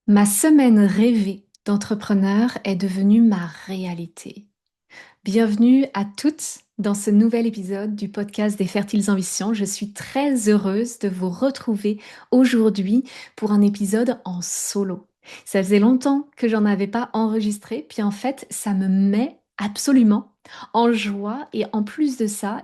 Ma semaine rêvée d'entrepreneur est devenue ma réalité. Bienvenue à toutes dans ce nouvel épisode du podcast des Fertiles Ambitions. Je suis très heureuse de vous retrouver aujourd'hui pour un épisode en solo. Ça faisait longtemps que j'en avais pas enregistré, puis en fait, ça me met absolument en joie et en plus de ça,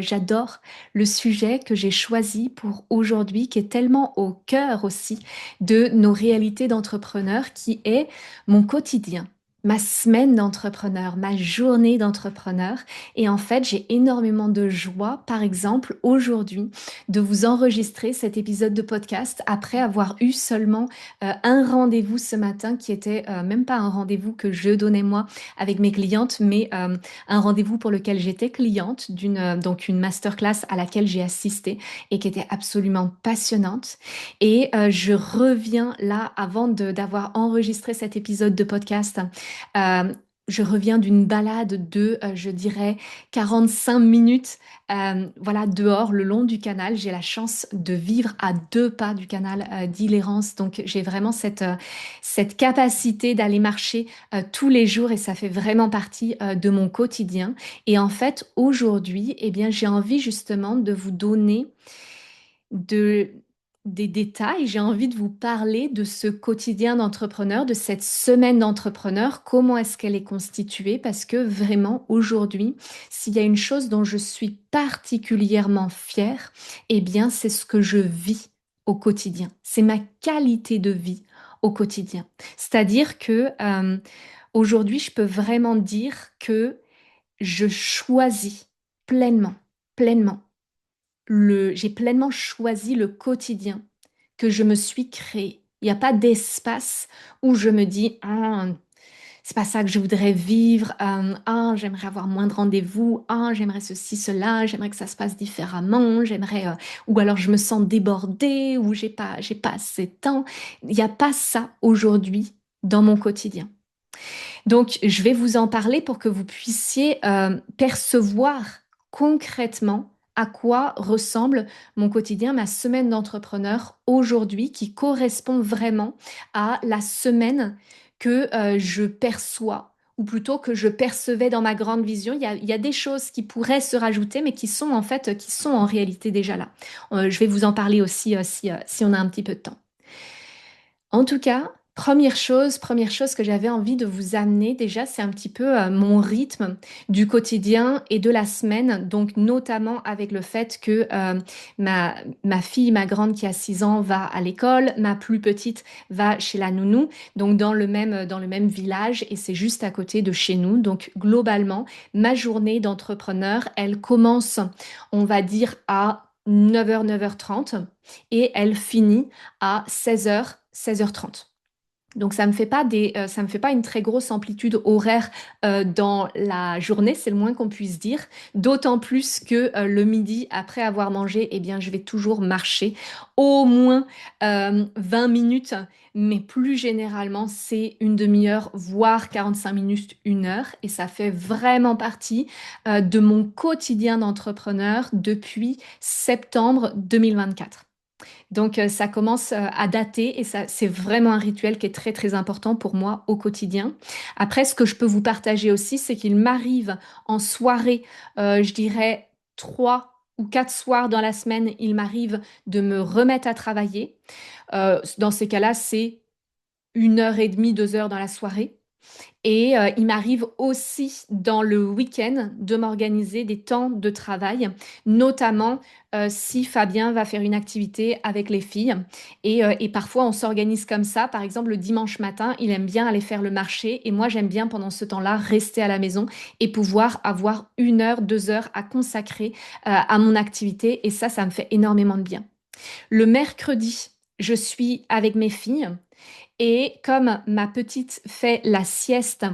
j'adore le sujet que j'ai choisi pour aujourd'hui qui est tellement au cœur aussi de nos réalités d'entrepreneurs qui est mon quotidien, ma semaine d'entrepreneur, ma journée d'entrepreneur. Et en fait, j'ai énormément de joie, par exemple, aujourd'hui, de vous enregistrer cet épisode de podcast après avoir eu seulement un rendez-vous ce matin qui était même pas un rendez-vous que je donnais moi avec mes clientes, mais un rendez-vous pour lequel j'étais cliente donc une masterclass à laquelle j'ai assisté et qui était absolument passionnante. Et je reviens là d'avoir enregistré cet épisode de podcast. euh, je reviens d'une balade de, je dirais, 45 minutes, voilà, dehors, le long du canal. J'ai la chance de vivre à 2 pas du canal d'Illérance. Donc, j'ai vraiment cette capacité d'aller marcher tous les jours et ça fait vraiment partie de mon quotidien. Et en fait, aujourd'hui, j'ai envie justement de vous donner de, des détails. J'ai envie de vous parler de ce quotidien d'entrepreneur, de cette semaine d'entrepreneur, comment est-ce qu'elle est constituée, parce que vraiment aujourd'hui, s'il y a une chose dont je suis particulièrement fière, c'est ce que je vis au quotidien. C'est ma qualité de vie au quotidien. C'est-à-dire que aujourd'hui, je peux vraiment dire que je choisis pleinement, pleinement j'ai pleinement choisi le quotidien que je me suis créé. Il n'y a pas d'espace où je me dis, ah, c'est pas ça que je voudrais vivre, ah, j'aimerais avoir moins de rendez-vous, ah, j'aimerais ceci, cela, j'aimerais que ça se passe différemment, ou alors je me sens débordée, ou j'ai pas assez de temps. Il n'y a pas ça aujourd'hui dans mon quotidien. Donc, je vais vous en parler pour que vous puissiez percevoir concrètement à quoi ressemble mon quotidien, ma semaine d'entrepreneur aujourd'hui, qui correspond vraiment à la semaine que je perçois, ou plutôt que je percevais dans ma grande vision. Il y a des choses qui pourraient se rajouter, mais qui sont en fait, qui sont en réalité déjà là. Je vais vous en parler aussi si on a un petit peu de temps. En tout cas, première chose que j'avais envie de vous amener déjà, c'est un petit peu mon rythme du quotidien et de la semaine, donc notamment avec le fait que ma fille, ma grande qui a 6 ans, va à l'école, ma plus petite va chez la nounou, donc dans le même village et c'est juste à côté de chez nous. Donc globalement, ma journée d'entrepreneur, elle commence, on va dire, à 9h, 9h30 et elle finit à 16h, 16h30. Donc ça me fait pas une très grosse amplitude horaire dans la journée, c'est le moins qu'on puisse dire. D'autant plus que le midi, après avoir mangé, je vais toujours marcher au moins 20 minutes, mais plus généralement, c'est une demi-heure, voire 45 minutes, 1 heure. Et ça fait vraiment partie de mon quotidien d'entrepreneur depuis septembre 2024. Donc ça commence à dater et ça c'est vraiment un rituel qui est très très important pour moi au quotidien. Après, ce que je peux vous partager aussi, c'est qu'il m'arrive en soirée, je dirais 3 ou 4 soirs dans la semaine, il m'arrive de me remettre à travailler. Dans ces cas-là, c'est 1 heure et demie, 2 heures dans la soirée. Et il m'arrive aussi dans le week-end de m'organiser des temps de travail, notamment si Fabien va faire une activité avec les filles. Et parfois, on s'organise comme ça. Par exemple, le dimanche matin, il aime bien aller faire le marché. Et moi, j'aime bien pendant ce temps-là rester à la maison et pouvoir avoir 1 heure, 2 heures à consacrer à mon activité. Et ça me fait énormément de bien. Le mercredi, je suis avec mes filles. Et comme ma petite fait la sieste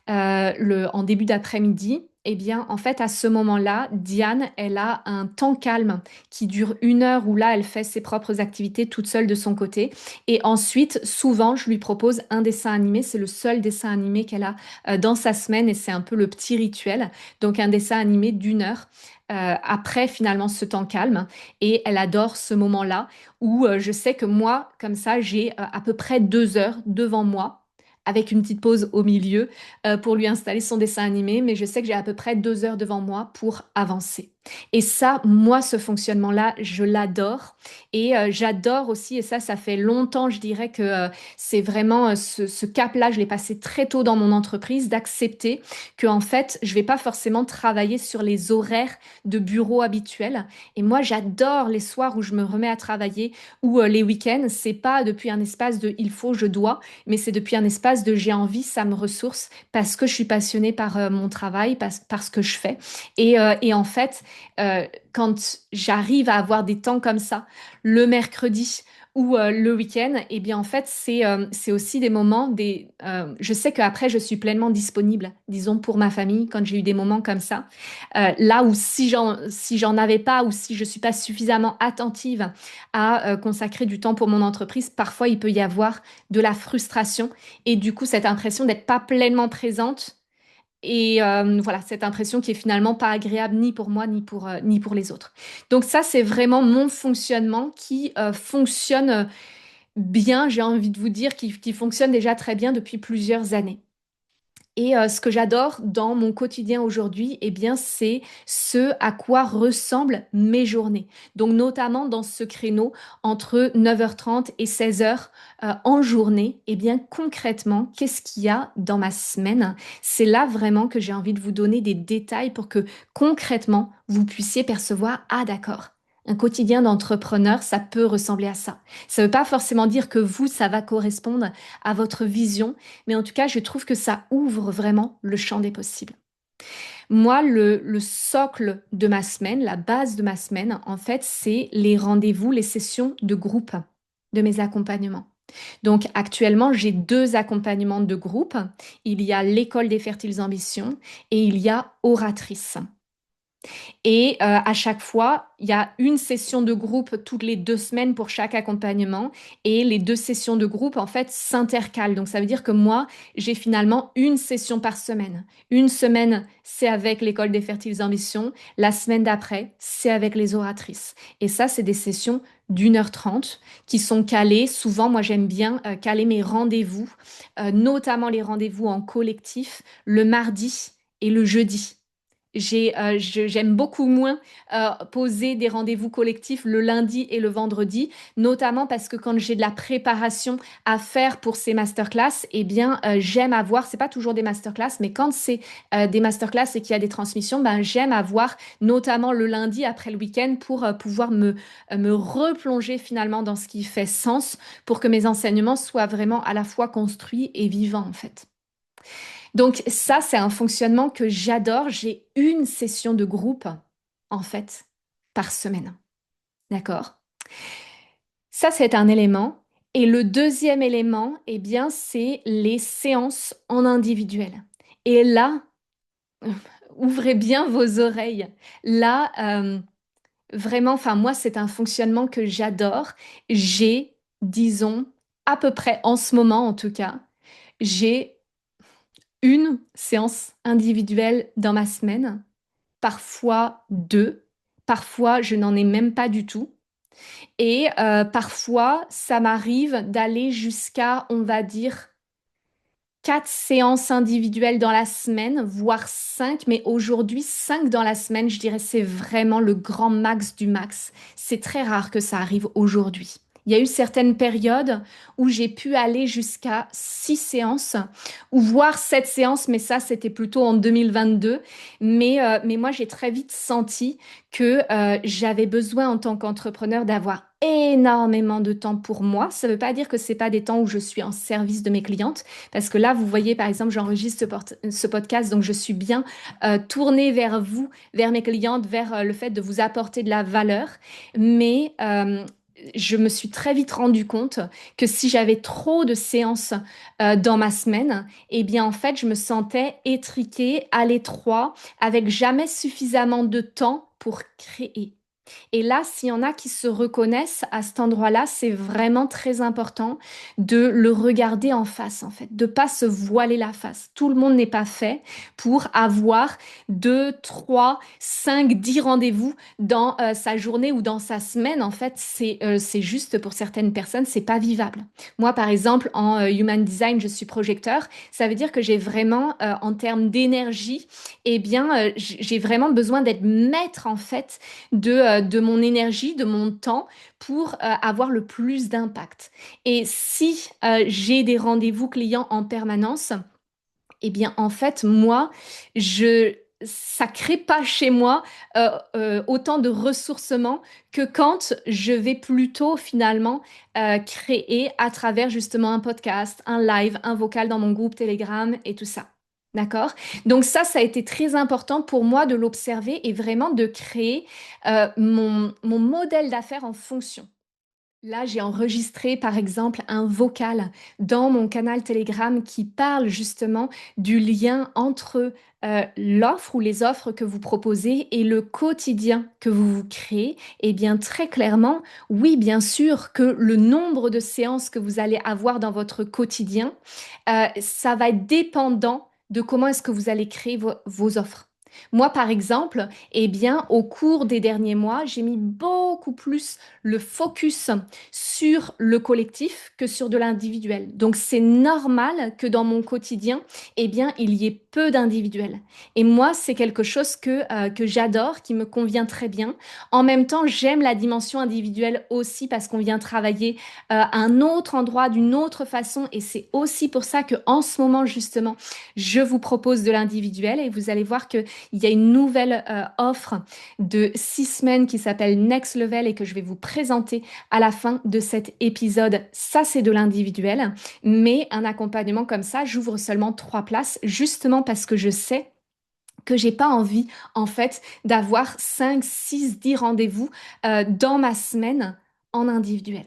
en début d'après-midi, eh bien, en fait, à ce moment-là, Diane, elle a un temps calme qui dure 1 heure où là, elle fait ses propres activités toute seule de son côté. Et ensuite, souvent, je lui propose un dessin animé. C'est le seul dessin animé qu'elle a dans sa semaine et c'est un peu le petit rituel. Donc, un dessin animé d'1 heure. Après finalement ce temps calme et elle adore ce moment-là où je sais que moi comme ça j'ai à peu près 2 heures devant moi avec une petite pause au milieu pour lui installer son dessin animé, mais je sais que j'ai à peu près 2 heures devant moi pour avancer. Et ça, moi, ce fonctionnement-là, je l'adore. Et j'adore aussi, et ça fait longtemps, je dirais que c'est vraiment ce cap-là, je l'ai passé très tôt dans mon entreprise, d'accepter que, en fait, je vais pas forcément travailler sur les horaires de bureau habituels. Et moi, j'adore les soirs où je me remets à travailler ou les week-ends. C'est pas depuis un espace de il faut, je dois, mais c'est depuis un espace de j'ai envie, ça me ressource parce que je suis passionnée par mon travail, parce que je fais. Et en fait, quand j'arrive à avoir des temps comme ça, le mercredi ou le week-end, et bien en fait, c'est aussi des moments, je sais qu'après, je suis pleinement disponible, disons, pour ma famille, quand j'ai eu des moments comme ça. Là où si j'en avais pas ou si je suis pas suffisamment attentive à consacrer du temps pour mon entreprise, parfois il peut y avoir de la frustration et du coup cette impression d'être pas pleinement présente et voilà, cette impression qui est finalement pas agréable ni pour moi ni pour les autres. Donc ça, c'est vraiment mon fonctionnement qui fonctionne bien, j'ai envie de vous dire, qui fonctionne déjà très bien depuis plusieurs années. Et ce que j'adore dans mon quotidien aujourd'hui, eh bien, c'est ce à quoi ressemblent mes journées. Donc, notamment dans ce créneau entre 9h30 et 16h en journée, eh bien, concrètement, qu'est-ce qu'il y a dans ma semaine? C'est là vraiment que j'ai envie de vous donner des détails pour que concrètement, vous puissiez percevoir, ah d'accord. Un quotidien d'entrepreneur, ça peut ressembler à ça. Ça ne veut pas forcément dire que vous, ça va correspondre à votre vision, mais en tout cas, je trouve que ça ouvre vraiment le champ des possibles. Moi, le socle de ma semaine, la base de ma semaine, en fait, c'est les rendez-vous, les sessions de groupe de mes accompagnements. Donc actuellement, j'ai 2 accompagnements de groupe. Il y a l'école des fertiles ambitions et il y a Oratrice. Et à chaque fois, il y a une session de groupe toutes les 2 semaines pour chaque accompagnement. Et les 2 sessions de groupe, en fait, s'intercalent. Donc, ça veut dire que moi, j'ai finalement une session par semaine. Une semaine, c'est avec l'école des fertiles ambitions. La semaine d'après, c'est avec les oratrices. Et ça, c'est des sessions d'1h30 qui sont calées. Souvent, moi, j'aime bien caler mes rendez-vous, notamment les rendez-vous en collectif, le mardi et le jeudi. J'aime beaucoup moins poser des rendez-vous collectifs le lundi et le vendredi, notamment parce que quand j'ai de la préparation à faire pour ces masterclass, eh bien, j'aime avoir, c'est pas toujours des masterclass, mais quand c'est des masterclass et qu'il y a des transmissions, ben, j'aime avoir, notamment le lundi après le week-end, pour pouvoir me replonger finalement dans ce qui fait sens pour que mes enseignements soient vraiment à la fois construits et vivants, en fait. Donc ça, c'est un fonctionnement que j'adore. J'ai une session de groupe, en fait, par semaine. D'accord? Ça, c'est un élément. Et le deuxième élément, eh bien, c'est les séances en individuel. Et là, ouvrez bien vos oreilles. Là, vraiment, enfin, moi, c'est un fonctionnement que j'adore. J'ai, disons, à peu près en ce moment, en tout cas, j'ai une séance individuelle dans ma semaine, parfois deux, parfois je n'en ai même pas du tout. Et parfois, ça m'arrive d'aller jusqu'à, on va dire, 4 séances individuelles dans la semaine, voire 5, mais aujourd'hui, 5 dans la semaine, je dirais, c'est vraiment le grand max du max. C'est très rare que ça arrive aujourd'hui. Il y a eu certaines périodes où j'ai pu aller jusqu'à 6 séances ou voire 7 séances, mais ça, c'était plutôt en 2022. Mais moi, j'ai très vite senti que j'avais besoin en tant qu'entrepreneur d'avoir énormément de temps pour moi. Ça ne veut pas dire que c'est pas des temps où je suis en service de mes clientes, parce que là, vous voyez, par exemple, j'enregistre ce podcast, donc je suis bien tournée vers vous, vers mes clientes, vers le fait de vous apporter de la valeur. Mais je me suis très vite rendu compte que si j'avais trop de séances dans ma semaine, eh bien en fait, je me sentais étriquée, à l'étroit, avec jamais suffisamment de temps pour créer. Et là, s'il y en a qui se reconnaissent à cet endroit-là, c'est vraiment très important de le regarder en face, en fait, de pas se voiler la face. Tout le monde n'est pas fait pour avoir 2, 3, 5, 10 rendez-vous dans sa journée ou dans sa semaine. En fait, c'est juste pour certaines personnes, c'est pas vivable. Moi, par exemple, en Human Design, je suis projecteur. Ça veut dire que j'ai vraiment, en termes d'énergie, eh bien, j'ai vraiment besoin d'être maître, en fait, de mon énergie, de mon temps pour avoir le plus d'impact. Et si j'ai des rendez-vous clients en permanence, eh bien en fait, moi, ça crée pas chez moi autant de ressourcement que quand je vais plutôt finalement créer à travers justement un podcast, un live, un vocal dans mon groupe Telegram et tout ça. D'accord? Donc ça a été très important pour moi de l'observer et vraiment de créer mon modèle d'affaires en fonction. Là, j'ai enregistré par exemple un vocal dans mon canal Telegram qui parle justement du lien entre l'offre ou les offres que vous proposez et le quotidien que vous créez. Et bien très clairement, oui, bien sûr que le nombre de séances que vous allez avoir dans votre quotidien, ça va être dépendant de comment est-ce que vous allez créer vos offres. Moi, par exemple, eh bien, au cours des derniers mois, j'ai mis beaucoup plus le focus sur le collectif que sur de l'individuel. Donc c'est normal que dans mon quotidien, eh bien, il y ait peu d'individuels. Et moi, c'est quelque chose que j'adore, qui me convient très bien. En même temps, j'aime la dimension individuelle aussi parce qu'on vient travailler à un autre endroit, d'une autre façon. Et c'est aussi pour ça que en ce moment, justement, je vous propose de l'individuel et vous allez voir qu'il y a une nouvelle offre de 6 semaines qui s'appelle Next Level et que je vais vous présenter à la fin de cet épisode. Ça, c'est de l'individuel, mais un accompagnement comme ça, j'ouvre seulement 3 places, justement parce que je sais que j'ai pas envie, en fait, d'avoir 5, 6, 10 rendez-vous dans ma semaine en individuel.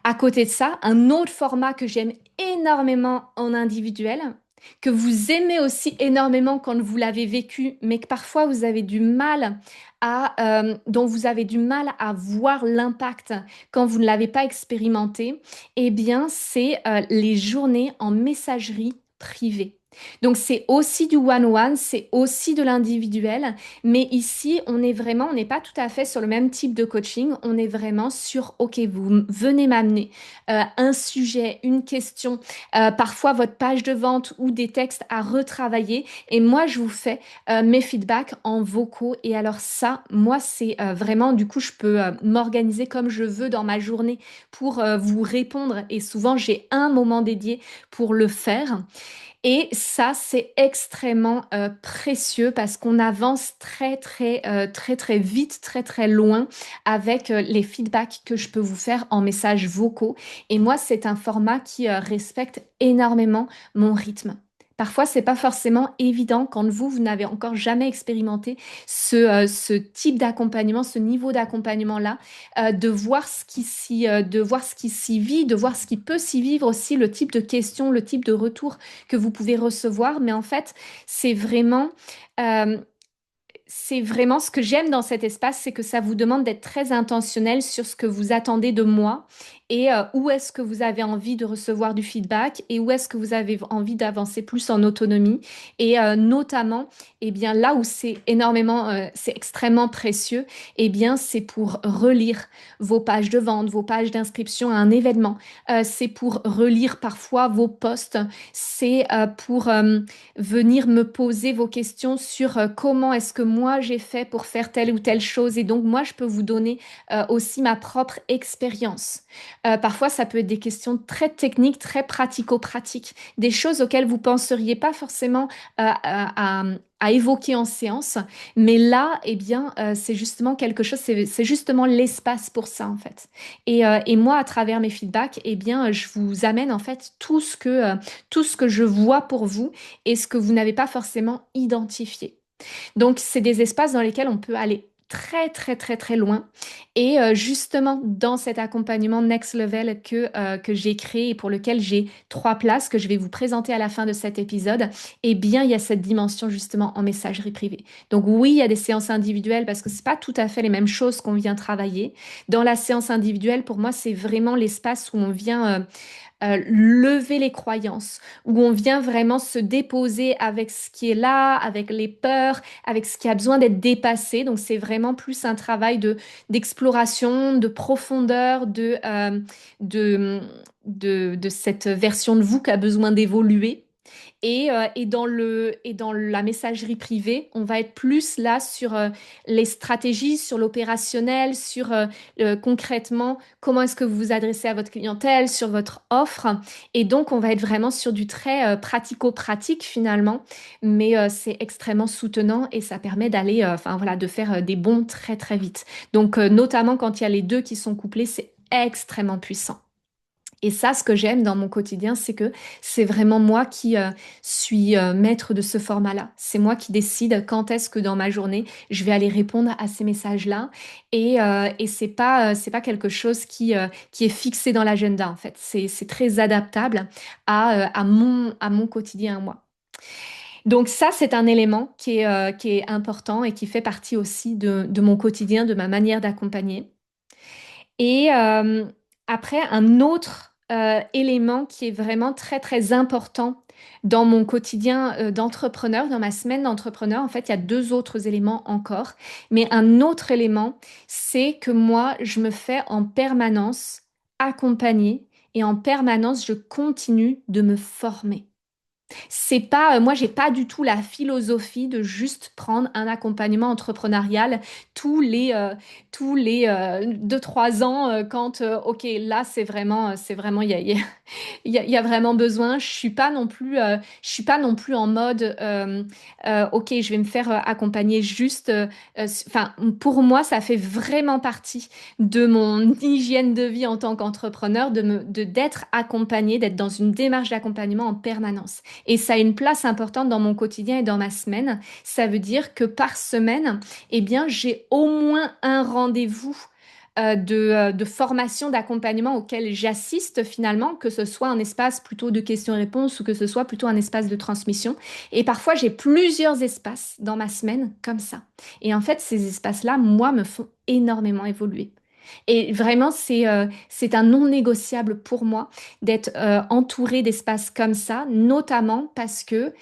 À côté de ça, un autre format que j'aime énormément en individuel, que vous aimez aussi énormément quand vous l'avez vécu, mais que parfois vous avez du mal dont vous avez du mal à voir l'impact quand vous ne l'avez pas expérimenté, eh bien, c'est les journées en messagerie privée. Donc, c'est aussi du one-one, c'est aussi de l'individuel, mais ici, on n'est pas tout à fait sur le même type de coaching. On est vraiment sur, OK, vous venez m'amener un sujet, une question, parfois votre page de vente ou des textes à retravailler. Et moi, je vous fais mes feedbacks en vocaux. Et alors ça, moi, c'est vraiment, du coup, je peux m'organiser comme je veux dans ma journée pour vous répondre. Et souvent, j'ai un moment dédié pour le faire. Et ça, c'est extrêmement précieux parce qu'on avance très vite, très très loin avec les feedbacks que je peux vous faire en messages vocaux. Et moi, c'est un format qui respecte énormément mon rythme. Parfois, c'est pas forcément évident quand vous n'avez encore jamais expérimenté ce type d'accompagnement, ce niveau d'accompagnement-là, de voir ce qui s'y vit, de voir ce qui peut s'y vivre aussi, le type de questions, le type de retour que vous pouvez recevoir. Mais en fait, c'est vraiment, euh, c'est vraiment ce que j'aime dans cet espace, c'est que ça vous demande d'être très intentionnel sur ce que vous attendez de moi et où est-ce que vous avez envie de recevoir du feedback et où est-ce que vous avez envie d'avancer plus en autonomie. Et notamment, eh bien, là où c'est extrêmement précieux, eh bien, c'est pour relire vos pages de vente, vos pages d'inscription à un événement. C'est pour relire parfois vos posts. C'est pour venir me poser vos questions sur comment est-ce que moi j'ai fait pour faire telle ou telle chose. Et donc moi, je peux vous donner aussi ma propre expérience. Parfois, ça peut être des questions très techniques, très pratico-pratiques, des choses auxquelles vous penseriez pas forcément à évoquer en séance. Mais là, eh bien, c'est justement quelque chose, c'est justement l'espace pour ça, en fait. Et moi, à travers mes feedbacks, eh bien, je vous amène, en fait, tout ce que je vois pour vous et ce que vous n'avez pas forcément identifié. Donc, c'est des espaces dans lesquels on peut aller très très très très loin. Et justement, dans cet accompagnement Next Level que j'ai créé et pour lequel j'ai 3 places que je vais vous présenter à la fin de cet épisode, eh bien, il y a cette dimension justement en messagerie privée. Donc oui, il y a des séances individuelles parce que c'est pas tout à fait les mêmes choses qu'on vient travailler. Dans la séance individuelle, pour moi, c'est vraiment l'espace où on vient lever les croyances, où on vient vraiment se déposer avec ce qui est là, avec les peurs, avec ce qui a besoin d'être dépassé. Donc c'est vraiment plus un travail d'exploration, de profondeur, de, de cette version de vous qui a besoin d'évoluer. Et dans la messagerie privée, on va être plus là sur les stratégies, sur l'opérationnel, sur concrètement comment est-ce que vous vous adressez à votre clientèle, sur votre offre. Et donc, on va être vraiment sur du très pratico-pratique finalement, mais c'est extrêmement soutenant et ça permet d'aller, enfin voilà, de faire des bonds très très vite. Donc, notamment quand il y a les deux qui sont couplés, c'est extrêmement puissant. Et ça, ce que j'aime dans mon quotidien, c'est que c'est vraiment moi qui suis maître de ce format-là. C'est moi qui décide quand est-ce que dans ma journée, je vais aller répondre à ces messages-là. Et c'est pas quelque chose qui est fixé dans l'agenda, en fait. C'est très adaptable à mon quotidien à moi. Donc ça, c'est un élément qui est important et qui fait partie aussi de mon quotidien, de ma manière d'accompagner. Et après, un autre élément qui est vraiment très, très important dans mon quotidien d'entrepreneur, dans ma semaine d'entrepreneur, en fait, il y a deux autres éléments encore. Mais un autre élément, c'est que moi, je me fais en permanence accompagner et en permanence, je continue de me former. C'est pas, moi, j'ai pas du tout la philosophie de juste prendre un accompagnement entrepreneurial tous les 2, 3 ans quand, ok, là, c'est vraiment, il y a vraiment besoin. Je suis pas non plus en mode, ok, je vais me faire accompagner juste. Enfin, pour moi, ça fait vraiment partie de mon hygiène de vie en tant qu'entrepreneur d'être accompagné, d'être dans une démarche d'accompagnement en permanence. Et ça a une place importante dans mon quotidien et dans ma semaine. Ça veut dire que par semaine, eh bien, j'ai au moins un rendez-vous de formation, d'accompagnement auquel j'assiste finalement, que ce soit un espace plutôt de questions-réponses ou que ce soit plutôt un espace de transmission. Et parfois, j'ai plusieurs espaces dans ma semaine comme ça. Et en fait, ces espaces-là, moi, me font énormément évoluer. Et vraiment, c'est un non négociable pour moi d'être entourée d'espaces comme ça, notamment parce que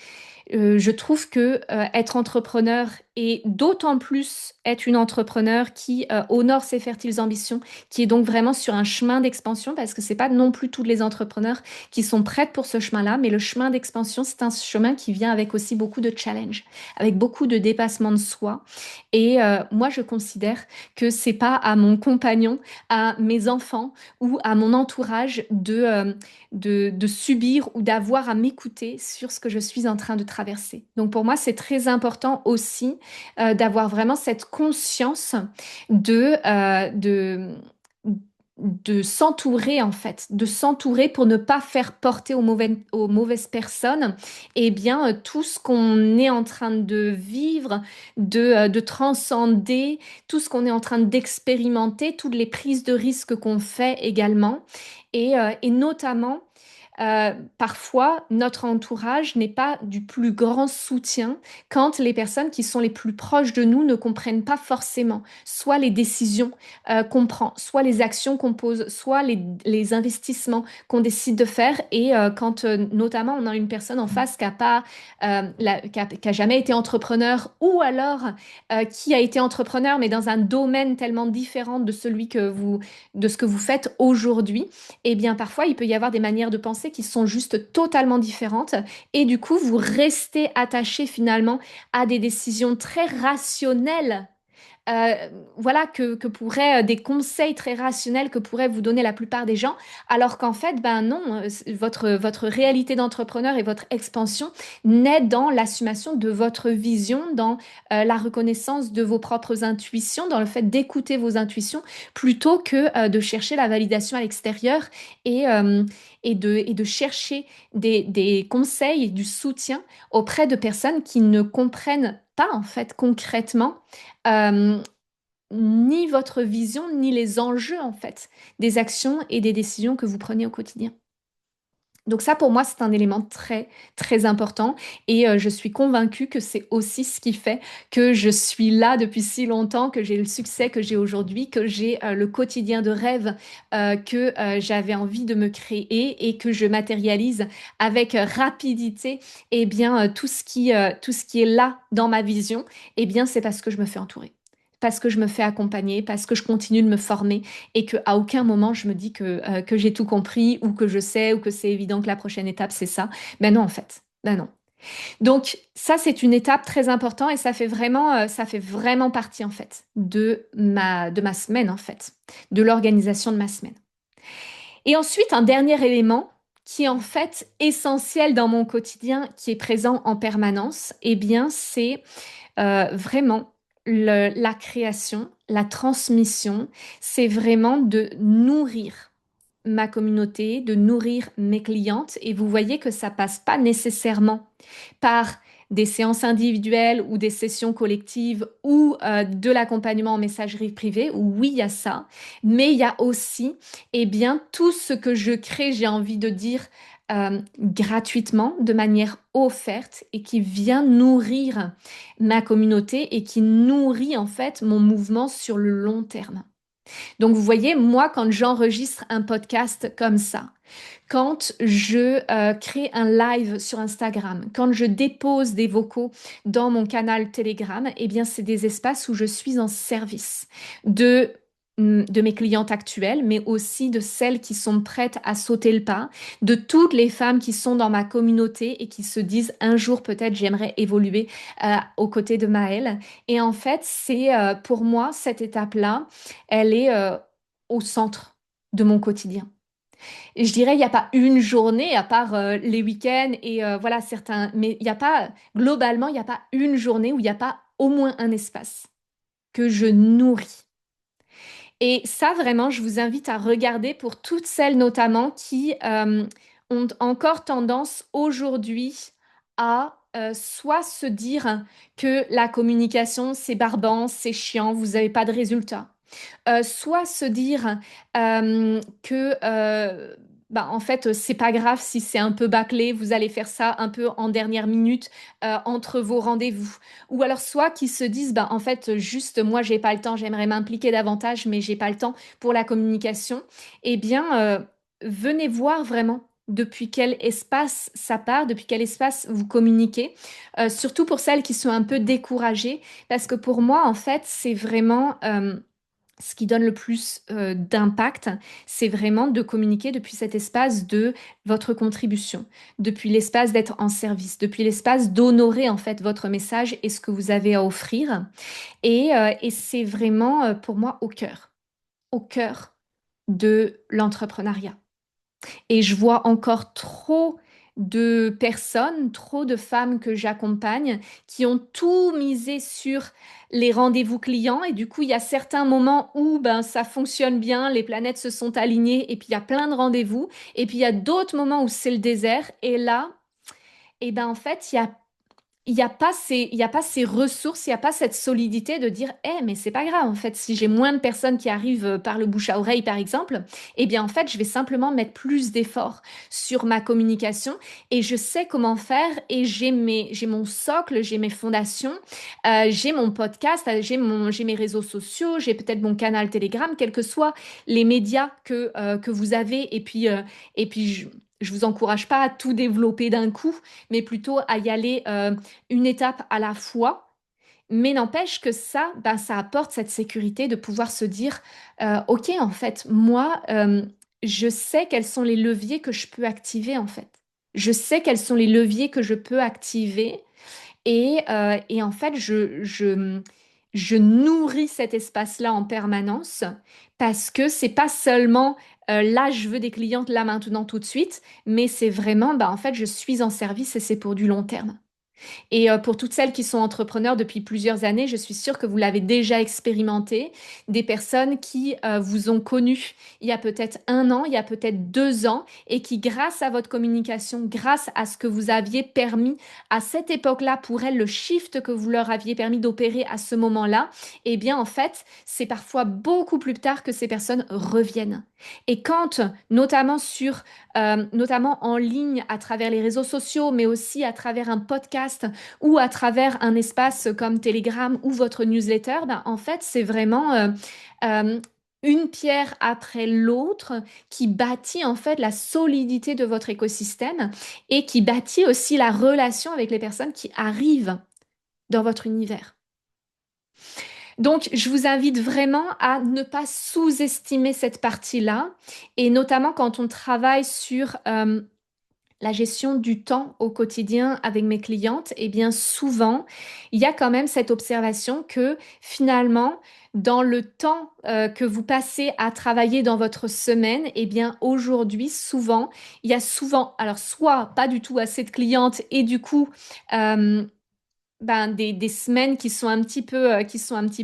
je trouve que être entrepreneur et d'autant plus être une entrepreneur qui honore ses fertiles ambitions, qui est donc vraiment sur un chemin d'expansion, parce que c'est pas non plus tous les entrepreneurs qui sont prêts pour ce chemin-là, mais le chemin d'expansion, c'est un chemin qui vient avec aussi beaucoup de challenges, avec beaucoup de dépassement de soi. Et moi, je considère que c'est pas à mon compagnon, à mes enfants ou à mon entourage de subir ou d'avoir à m'écouter sur ce que je suis en train de traverser. Donc pour moi, c'est très important aussi d'avoir vraiment cette conscience de, euh, de, de s'entourer en fait, de s'entourer pour ne pas faire porter aux mauvaises personnes, eh bien tout ce qu'on est en train de vivre, de transcender, tout ce qu'on est en train d'expérimenter, toutes les prises de risques qu'on fait également, et notamment parfois, notre entourage n'est pas du plus grand soutien quand les personnes qui sont les plus proches de nous ne comprennent pas forcément soit les décisions qu'on prend, soit les actions qu'on pose, soit les investissements qu'on décide de faire. Et quand notamment on a une personne en face qui a pas, qui a jamais été entrepreneur ou alors qui a été entrepreneur mais dans un domaine tellement différent de celui de ce que vous faites aujourd'hui, eh bien parfois il peut y avoir des manières de penser qui sont juste totalement différentes et du coup vous restez attaché finalement à des décisions très rationnelles, euh, voilà, que pourraient, des conseils très rationnels que pourraient vous donner la plupart des gens, alors qu'en fait, ben non, votre réalité d'entrepreneur et votre expansion naît dans l'assumation de votre vision, dans la reconnaissance de vos propres intuitions, dans le fait d'écouter vos intuitions, plutôt que de chercher la validation à l'extérieur et, euh, et de chercher des conseils et du soutien auprès de personnes qui ne comprennent pas en fait concrètement euh, ni votre vision, ni les enjeux, en fait, des actions et des décisions que vous prenez au quotidien. Donc ça, pour moi, c'est un élément très, très important et je suis convaincue que c'est aussi ce qui fait que je suis là depuis si longtemps, que j'ai le succès que j'ai aujourd'hui, que j'ai le quotidien de rêve que j'avais envie de me créer et que je matérialise avec rapidité. Eh bien, tout ce qui est là dans ma vision, eh bien, c'est parce que je me fais entourer. Parce que je me fais accompagner, parce que je continue de me former et qu'à aucun moment je me dis que j'ai tout compris ou que je sais ou que c'est évident que la prochaine étape c'est ça. Ben non en fait, ben non. Donc ça c'est une étape très importante et ça fait vraiment partie en fait de ma semaine en fait, de l'organisation de ma semaine. Et ensuite un dernier élément qui est en fait essentiel dans mon quotidien, qui est présent en permanence, eh bien c'est vraiment la création, la transmission, c'est vraiment de nourrir ma communauté, de nourrir mes clientes. Et vous voyez que ça passe pas nécessairement par des séances individuelles ou des sessions collectives ou de l'accompagnement en messagerie privée. Oui, il y a ça, mais il y a aussi, eh bien, tout ce que je crée, j'ai envie de dire, gratuitement, de manière offerte et qui vient nourrir ma communauté et qui nourrit en fait mon mouvement sur le long terme. Donc, vous voyez, moi, quand j'enregistre un podcast comme ça, quand je crée un live sur Instagram, quand je dépose des vocaux dans mon canal Telegram, eh bien, c'est des espaces où je suis en service de mes clientes actuelles, mais aussi de celles qui sont prêtes à sauter le pas, de toutes les femmes qui sont dans ma communauté et qui se disent un jour peut-être j'aimerais évoluer aux côtés de Maëlle. Et en fait, c'est pour moi cette étape-là, elle est au centre de mon quotidien. Et je dirais, il n'y a pas une journée, à part les week-ends et voilà certains, mais il n'y a pas, globalement, il n'y a pas une journée où il n'y a pas au moins un espace que je nourris. Et ça, vraiment, je vous invite à regarder pour toutes celles notamment qui ont encore tendance aujourd'hui à soit se dire que la communication, c'est barbant, c'est chiant, vous n'avez pas de résultats. Soit se dire que bah, en fait c'est pas grave si c'est un peu bâclé, vous allez faire ça un peu en dernière minute entre vos rendez-vous. Ou alors soit qui se disent bah en fait juste moi j'ai pas le temps, j'aimerais m'impliquer davantage mais j'ai pas le temps pour la communication. Eh bien venez voir vraiment. Depuis quel espace ça part, depuis quel espace vous communiquez, surtout pour celles qui sont un peu découragées, parce que pour moi, en fait, c'est vraiment ce qui donne le plus d'impact, c'est vraiment de communiquer depuis cet espace de votre contribution, depuis l'espace d'être en service, depuis l'espace d'honorer en fait votre message et ce que vous avez à offrir. Et c'est vraiment pour moi au cœur de l'entrepreneuriat. Et je vois encore trop de personnes, trop de femmes que j'accompagne qui ont tout misé sur les rendez-vous clients. Et du coup, il y a certains moments où ben, ça fonctionne bien, les planètes se sont alignées et puis il y a plein de rendez-vous. Et puis il y a d'autres moments où c'est le désert. Et là, et ben, en fait, il y a pas ces ressources, il n'y a pas cette solidité de dire, eh, mais c'est pas grave, en fait, si j'ai moins de personnes qui arrivent par le bouche à oreille, par exemple, eh bien, en fait, je vais simplement mettre plus d'efforts sur ma communication et je sais comment faire et j'ai mon socle, j'ai mes fondations, j'ai mon podcast, j'ai mes réseaux sociaux, j'ai peut-être mon canal Telegram, quels que soient les médias que vous avez et puis je vous encourage pas à tout développer d'un coup, mais plutôt à y aller une étape à la fois. Mais n'empêche que ça, ben, ça apporte cette sécurité de pouvoir se dire, OK, en fait, moi, je sais quels sont les leviers que je peux activer, en fait. Je sais quels sont les leviers que je peux activer et en fait, je nourris cet espace-là en permanence parce que c'est pas seulement là, je veux des clientes là maintenant tout de suite, mais c'est vraiment, bah, en fait, je suis en service et c'est pour du long terme. Et pour toutes celles qui sont entrepreneurs depuis plusieurs années, je suis sûre que vous l'avez déjà expérimenté. Des personnes qui vous ont connu il y a peut-être 1 an, il y a peut-être 2 ans, et qui, grâce à votre communication, grâce à ce que vous aviez permis à cette époque-là, pour elles, le shift que vous leur aviez permis d'opérer à ce moment-là, eh bien, en fait, c'est parfois beaucoup plus tard que ces personnes reviennent. Et quand, notamment en ligne, à travers les réseaux sociaux, mais aussi à travers un podcast ou à travers un espace comme Telegram ou votre newsletter, ben, en fait, c'est vraiment euh, une pierre après l'autre qui bâtit en fait la solidité de votre écosystème et qui bâtit aussi la relation avec les personnes qui arrivent dans votre univers. Donc, je vous invite vraiment à ne pas sous-estimer cette partie-là, et notamment quand on travaille sur la gestion du temps au quotidien avec mes clientes, et bien souvent, il y a quand même cette observation que finalement, dans le temps que vous passez à travailler dans votre semaine, et bien aujourd'hui, souvent, il y a souvent, alors soit pas du tout assez de clientes et du coup, euh, ben, des semaines qui sont un petit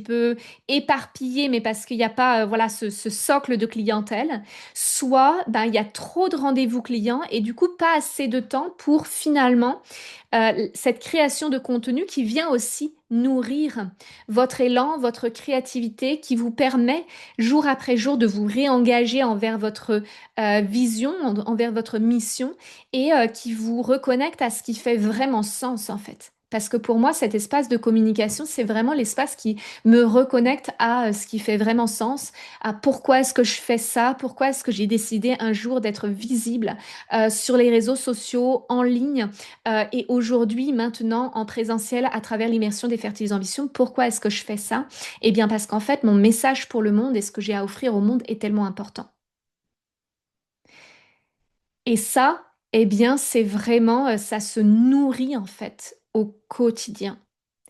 peu éparpillées, mais parce qu'il n'y a pas voilà, ce socle de clientèle, soit ben, il y a trop de rendez-vous clients et du coup pas assez de temps pour finalement cette création de contenu qui vient aussi nourrir votre élan, votre créativité, qui vous permet jour après jour de vous réengager envers votre vision, envers votre mission, et qui vous reconnecte à ce qui fait vraiment sens en fait. Parce que pour moi, cet espace de communication, c'est vraiment l'espace qui me reconnecte à ce qui fait vraiment sens, à pourquoi est-ce que je fais ça, pourquoi est-ce que j'ai décidé un jour d'être visible sur les réseaux sociaux, en ligne, et aujourd'hui, maintenant, en présentiel, à travers l'immersion des Fertiles Ambitions. Pourquoi est-ce que je fais ça? Eh bien, parce qu'en fait, mon message pour le monde et ce que j'ai à offrir au monde est tellement important. Et ça, eh bien, c'est vraiment, ça se nourrit en fait au quotidien.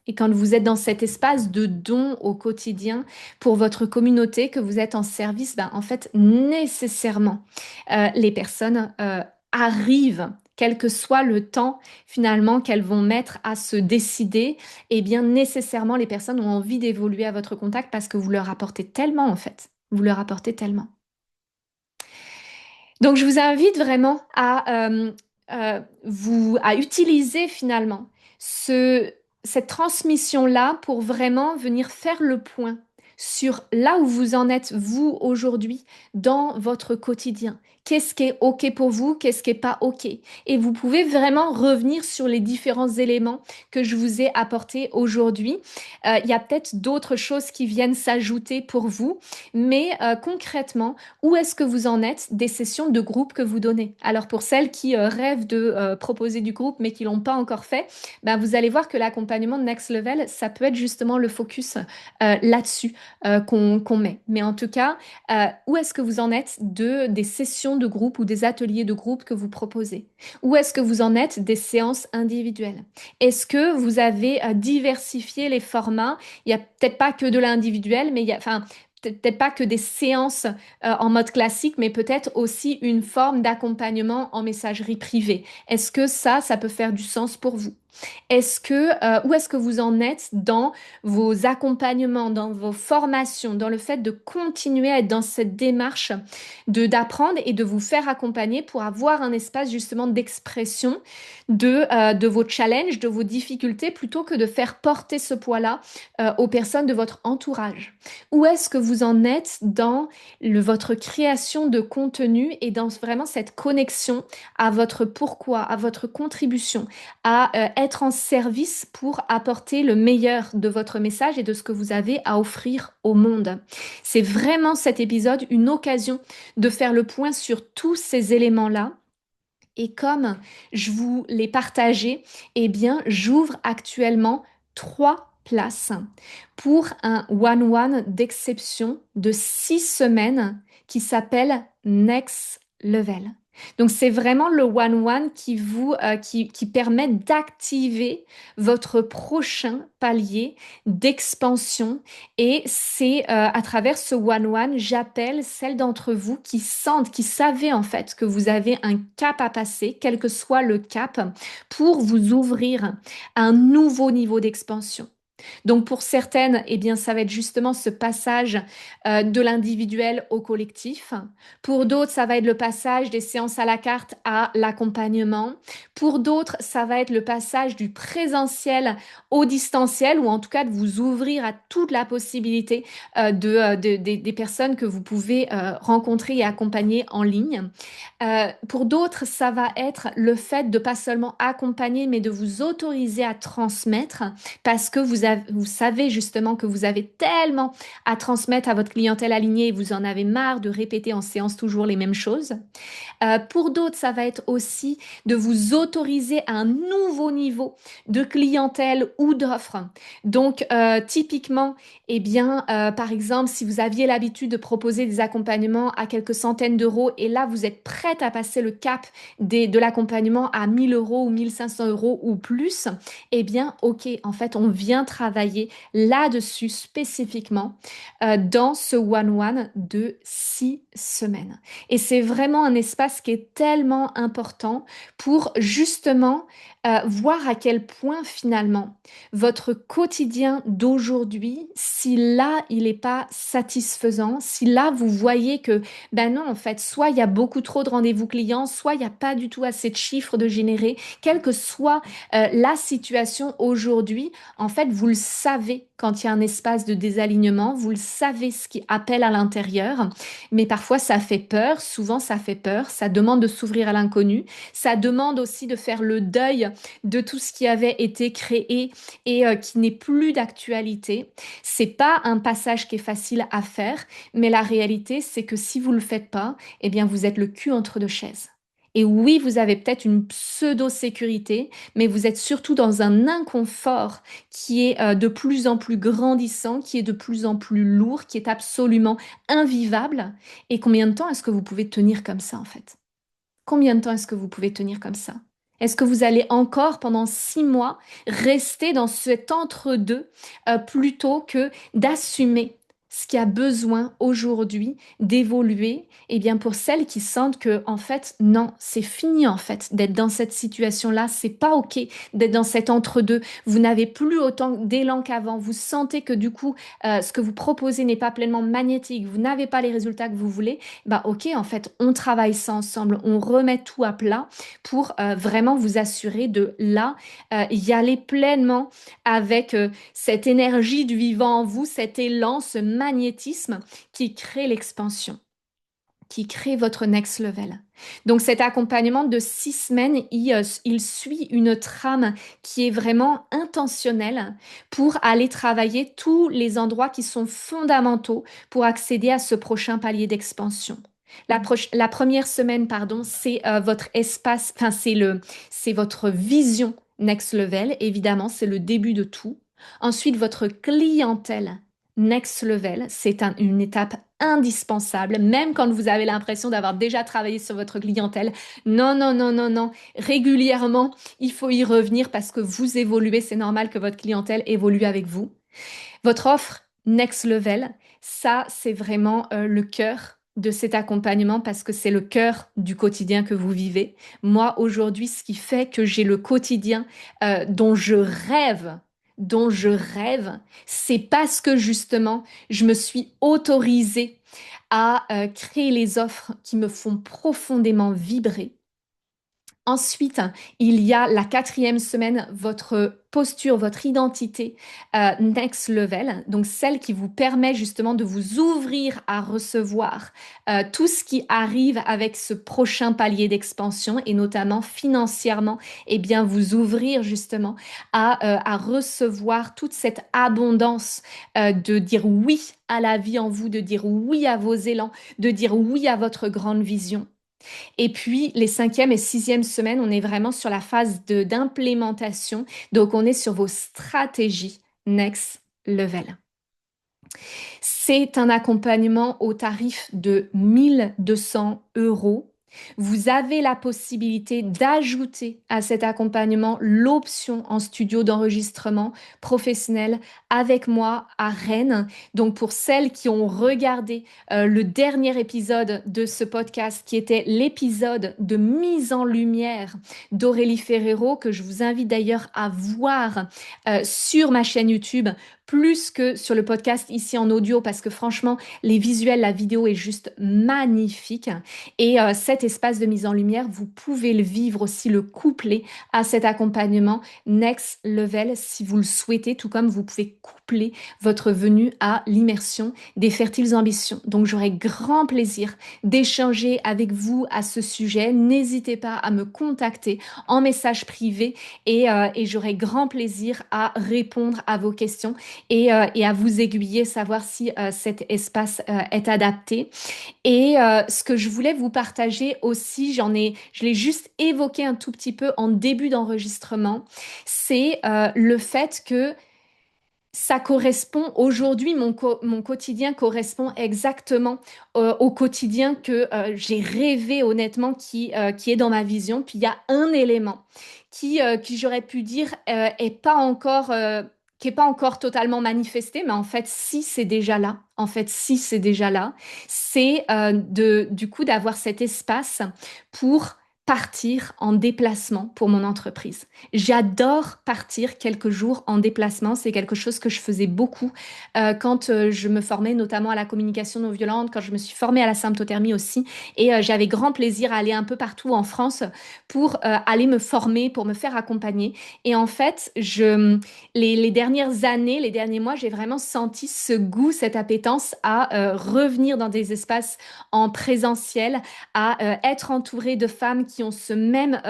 Et quand vous êtes dans cet espace de don au quotidien pour votre communauté, que vous êtes en service, ben, en fait, nécessairement, les personnes arrivent, quel que soit le temps finalement qu'elles vont mettre à se décider, et bien nécessairement, les personnes ont envie d'évoluer à votre contact parce que vous leur apportez tellement, en fait. Vous leur apportez tellement. Donc, je vous invite vraiment à utiliser finalement ce, cette transmission-là pour vraiment venir faire le point sur là où vous en êtes, vous, aujourd'hui, dans votre quotidien. Qu'est-ce qui est OK pour vous? Qu'est-ce qui n'est pas OK? Et vous pouvez vraiment revenir sur les différents éléments que je vous ai apportés aujourd'hui. Il y a peut-être d'autres choses qui viennent s'ajouter pour vous, mais concrètement, où est-ce que vous en êtes des sessions de groupe que vous donnez? Alors pour celles qui rêvent de proposer du groupe mais qui l'ont pas encore fait, ben vous allez voir que l'accompagnement de Next Level, ça peut être justement le focus là-dessus qu'on met. Mais en tout cas, où est-ce que vous en êtes des sessions de groupe ou des ateliers de groupe que vous proposez? Où est-ce que vous en êtes des séances individuelles? Est-ce que vous avez diversifié les formats? Il y a peut-être pas que de l'individuel, mais il y a, enfin, peut-être pas que des séances en mode classique, mais peut-être aussi une forme d'accompagnement en messagerie privée. Est-ce que ça peut faire du sens pour vous? Où est-ce que vous en êtes dans vos accompagnements, dans vos formations, dans le fait de continuer à être dans cette démarche d'apprendre et de vous faire accompagner pour avoir un espace justement d'expression de vos challenges, de vos difficultés, plutôt que de faire porter ce poids-là aux personnes de votre entourage? Où est-ce que vous en êtes dans votre création de contenu et dans vraiment cette connexion à votre pourquoi, à votre contribution, à être en service pour apporter le meilleur de votre message et de ce que vous avez à offrir au monde? C'est vraiment cet épisode une occasion de faire le point sur tous ces éléments-là. Et comme je vous l'ai partagé, eh bien, j'ouvre actuellement 3 places pour un one-one d'exception de 6 semaines qui s'appelle Next Level. Donc, c'est vraiment le one-one qui permet d'activer votre prochain palier d'expansion. Et c'est à travers ce one-one, j'appelle celles d'entre vous qui sentent, qui savaient en fait que vous avez un cap à passer, quel que soit le cap, pour vous ouvrir à un nouveau niveau d'expansion. Donc pour certaines, eh bien, ça va être justement ce passage de l'individuel au collectif. Pour d'autres, ça va être le passage des séances à la carte à l'accompagnement. Pour d'autres, ça va être le passage du présentiel au distanciel, ou en tout cas de vous ouvrir à toute la possibilité des personnes que vous pouvez rencontrer et accompagner en ligne. Pour d'autres, ça va être le fait de pas seulement accompagner, mais de vous autoriser à transmettre parce que vous savez justement que vous avez tellement à transmettre à votre clientèle alignée et vous en avez marre de répéter en séance toujours les mêmes choses. Pour d'autres, ça va être aussi de vous autoriser à un nouveau niveau de clientèle ou d'offres. Donc, typiquement, eh bien, par exemple, si vous aviez l'habitude de proposer des accompagnements à quelques centaines d'euros et là, vous êtes prête à passer le cap de l'accompagnement à 1000 euros ou 1500 euros ou plus, eh bien, ok, en fait, on vient travailler là-dessus spécifiquement dans ce one-one de 6 semaines. Et c'est vraiment un espace qui est tellement important pour justement voir à quel point finalement votre quotidien d'aujourd'hui, si là il n'est pas satisfaisant, si là vous voyez que ben non en fait, soit il y a beaucoup trop de rendez-vous clients, soit il n'y a pas du tout assez de chiffres de générer, quelle que soit la situation aujourd'hui, en fait vous le savez quand il y a un espace de désalignement, vous le savez ce qui appelle à l'intérieur. Mais parfois, ça fait peur, souvent ça fait peur, ça demande de s'ouvrir à l'inconnu, ça demande aussi de faire le deuil de tout ce qui avait été créé et qui n'est plus d'actualité. C'est pas un passage qui est facile à faire, mais la réalité, c'est que si vous le faites pas, eh bien, vous êtes le cul entre deux chaises. Et oui, vous avez peut-être une pseudo-sécurité, mais vous êtes surtout dans un inconfort qui est de plus en plus grandissant, qui est de plus en plus lourd, qui est absolument invivable. Et combien de temps est-ce que vous pouvez tenir comme ça, en fait? Combien de temps est-ce que vous pouvez tenir comme ça? Est-ce que vous allez encore, pendant 6 mois, rester dans cet entre-deux plutôt que d'assumer ce qui a besoin aujourd'hui d'évoluer? Eh bien, pour celles qui sentent que, en fait, non, c'est fini, en fait, d'être dans cette situation-là, c'est pas OK d'être dans cet entre-deux. Vous n'avez plus autant d'élan qu'avant. Vous sentez que, du coup, ce que vous proposez n'est pas pleinement magnétique. Vous n'avez pas les résultats que vous voulez. Bah ok, en fait, on travaille ça ensemble, on remet tout à plat pour vraiment vous assurer de là y aller pleinement avec cette énergie du vivant en vous, cet élan, ce magnétisme qui crée l'expansion, qui crée votre next level. Donc cet accompagnement de 6 semaines, il suit une trame qui est vraiment intentionnelle pour aller travailler tous les endroits qui sont fondamentaux pour accéder à ce prochain palier d'expansion. La première semaine, pardon, c'est votre espace, enfin c'est votre vision next level, évidemment, c'est le début de tout. Ensuite, votre clientèle next level, c'est une étape indispensable, même quand vous avez l'impression d'avoir déjà travaillé sur votre clientèle. Non, non, non, non, non. Régulièrement, il faut y revenir parce que vous évoluez. C'est normal que votre clientèle évolue avec vous. Votre offre next level, ça, c'est vraiment le cœur de cet accompagnement parce que c'est le cœur du quotidien que vous vivez. Moi, aujourd'hui, ce qui fait que j'ai le quotidien dont je rêve, c'est parce que justement, je me suis autorisée à créer les offres qui me font profondément vibrer. Ensuite, il y a la quatrième semaine, votre posture, votre identité next level, donc celle qui vous permet justement de vous ouvrir à recevoir tout ce qui arrive avec ce prochain palier d'expansion et notamment financièrement, et bien vous ouvrir justement à recevoir toute cette abondance de dire oui à la vie en vous, de dire oui à vos élans, de dire oui à votre grande vision. Et puis, les cinquième et sixième semaines, on est vraiment sur la phase d'implémentation. Donc, on est sur vos stratégies next level. C'est un accompagnement au tarif de 1200 euros Vous avez la possibilité d'ajouter à cet accompagnement l'option en studio d'enregistrement professionnel avec moi à Rennes. Donc pour celles qui ont regardé le dernier épisode de ce podcast, qui était l'épisode de mise en lumière d'Aurélie Ferrero, que je vous invite d'ailleurs à voir sur ma chaîne YouTube, plus que sur le podcast ici en audio, parce que franchement, les visuels, la vidéo est juste magnifique. Et cet espace de mise en lumière, vous pouvez le vivre aussi, le coupler à cet accompagnement Next Level si vous le souhaitez, tout comme vous pouvez coupler votre venue à l'immersion des Fertiles Ambitions. Donc j'aurai grand plaisir d'échanger avec vous à ce sujet. N'hésitez pas à me contacter en message privé et j'aurai grand plaisir à répondre à vos questions et à vous aiguiller, savoir si cet espace est adapté. Et ce que je voulais vous partager aussi, je l'ai juste évoqué un tout petit peu en début d'enregistrement, c'est le fait que ça correspond aujourd'hui, mon quotidien correspond exactement au quotidien que j'ai rêvé honnêtement, qui est dans ma vision. Puis il y a un élément qui j'aurais pu dire qui est pas encore totalement manifesté, mais en fait, si c'est déjà là, en fait, si c'est déjà là, c'est du coup d'avoir cet espace pour partir en déplacement pour mon entreprise. J'adore partir quelques jours en déplacement. C'est quelque chose que je faisais beaucoup quand je me formais notamment à la communication non violente, quand je me suis formée à la symptothermie aussi. Et j'avais grand plaisir à aller un peu partout en France pour aller me former, pour me faire accompagner. Et en fait, les dernières années, les derniers mois, j'ai vraiment senti ce goût, cette appétence à revenir dans des espaces en présentiel, à être entourée de femmes qui ont ce même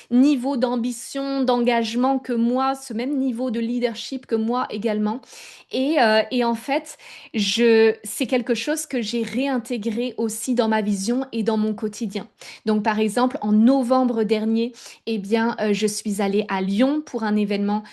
niveau d'ambition, d'engagement que moi, ce même niveau de leadership que moi également. Et en fait, c'est quelque chose que j'ai réintégré aussi dans ma vision et dans mon quotidien. Donc, par exemple, en novembre dernier, eh bien, je suis allée à Lyon pour un événement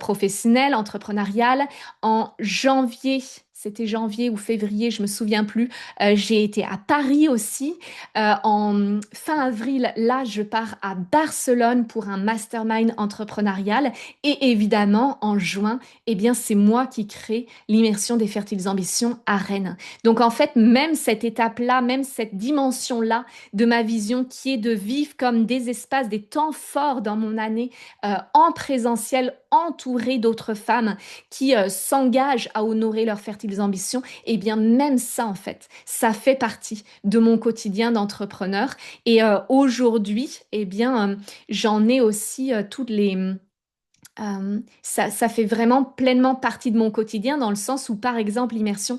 professionnel, entrepreneurial. En janvier, c'était janvier ou février, je me souviens plus. J'ai été à Paris aussi. En fin avril, là, je pars à Barcelone pour un mastermind entrepreneurial. Et évidemment, en juin, eh bien, c'est moi qui crée l'immersion des Fertiles Ambitions à Rennes. Donc, en fait, même cette étape-là, même cette dimension-là de ma vision qui est de vivre comme des espaces, des temps forts dans mon année en présentiel, entourée d'autres femmes qui s'engagent à honorer leurs fertiles ambitions, et bien même ça en fait, ça fait partie de mon quotidien d'entrepreneur. Et aujourd'hui, eh bien j'en ai aussi toutes les ça fait vraiment pleinement partie de mon quotidien dans le sens où, par exemple, l'immersion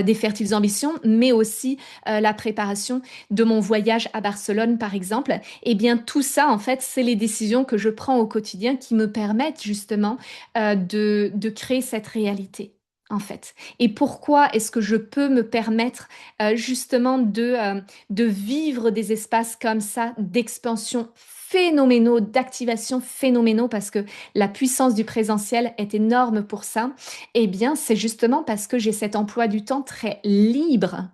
des Fertiles Ambitions, mais aussi la préparation de mon voyage à Barcelone, par exemple, eh bien, tout ça, en fait, c'est les décisions que je prends au quotidien qui me permettent justement de créer cette réalité. En fait. Et pourquoi est-ce que je peux me permettre justement de vivre des espaces comme ça d'expansion phénoménaux, d'activation phénoménaux, parce que la puissance du présentiel est énorme pour ça, eh bien, c'est justement parce que j'ai cet emploi du temps très libre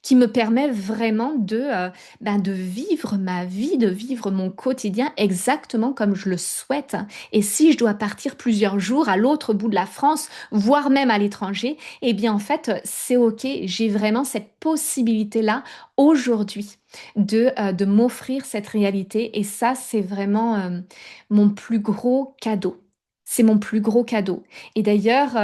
qui me permet vraiment de vivre ma vie, de vivre mon quotidien exactement comme je le souhaite. Et si je dois partir plusieurs jours à l'autre bout de la France, voire même à l'étranger, eh bien en fait, c'est OK. J'ai vraiment cette possibilité-là aujourd'hui de m'offrir cette réalité. Et ça, c'est vraiment mon plus gros cadeau. C'est mon plus gros cadeau. Et d'ailleurs,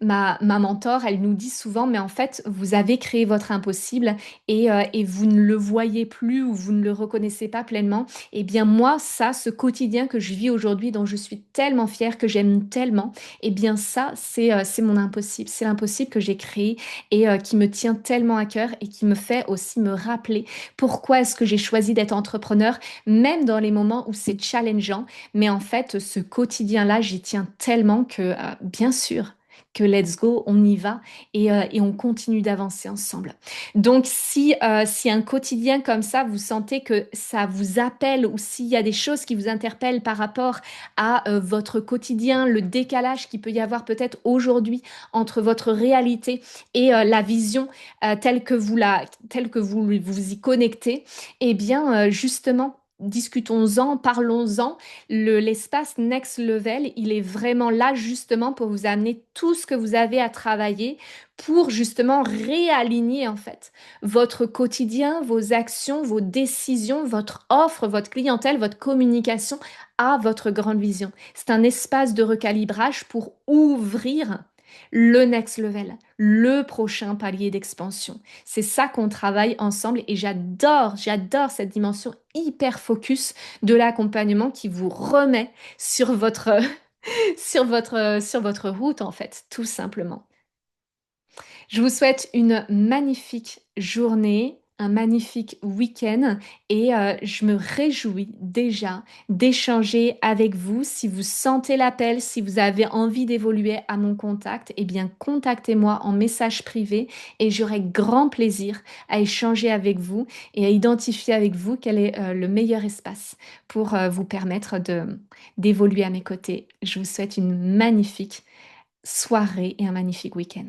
ma mentor, elle nous dit souvent, mais en fait, vous avez créé votre impossible et vous ne le voyez plus ou vous ne le reconnaissez pas pleinement. Eh bien, moi, ça, ce quotidien que je vis aujourd'hui, dont je suis tellement fière, que j'aime tellement, eh bien, ça, c'est mon impossible. C'est l'impossible que j'ai créé et qui me tient tellement à cœur et qui me fait aussi me rappeler pourquoi est-ce que j'ai choisi d'être entrepreneur, même dans les moments où c'est challengeant. Mais en fait, ce quotidien-là, j'y tiens tellement que, bien sûr, que let's go, on y va et on continue d'avancer ensemble. Donc, si un quotidien comme ça, vous sentez que ça vous appelle ou s'il y a des choses qui vous interpellent par rapport à votre quotidien, le décalage qu'il peut y avoir peut-être aujourd'hui entre votre réalité et la vision telle que vous y connectez, eh bien, justement, discutons-en, parlons-en. L'espace Next Level, il est vraiment là justement pour vous amener tout ce que vous avez à travailler pour justement réaligner en fait votre quotidien, vos actions, vos décisions, votre offre, votre clientèle, votre communication à votre grande vision. C'est un espace de recalibrage pour ouvrir le next level, le prochain palier d'expansion. C'est ça qu'on travaille ensemble et j'adore cette dimension hyper focus de l'accompagnement qui vous remet sur votre, sur votre route en fait, tout simplement. Je vous souhaite une magnifique journée, un magnifique week-end et je me réjouis déjà d'échanger avec vous. Si vous sentez l'appel, si vous avez envie d'évoluer à mon contact, eh bien contactez-moi en message privé et j'aurai grand plaisir à échanger avec vous et à identifier avec vous quel est le meilleur espace pour vous permettre d'évoluer à mes côtés. Je vous souhaite une magnifique soirée et un magnifique week-end.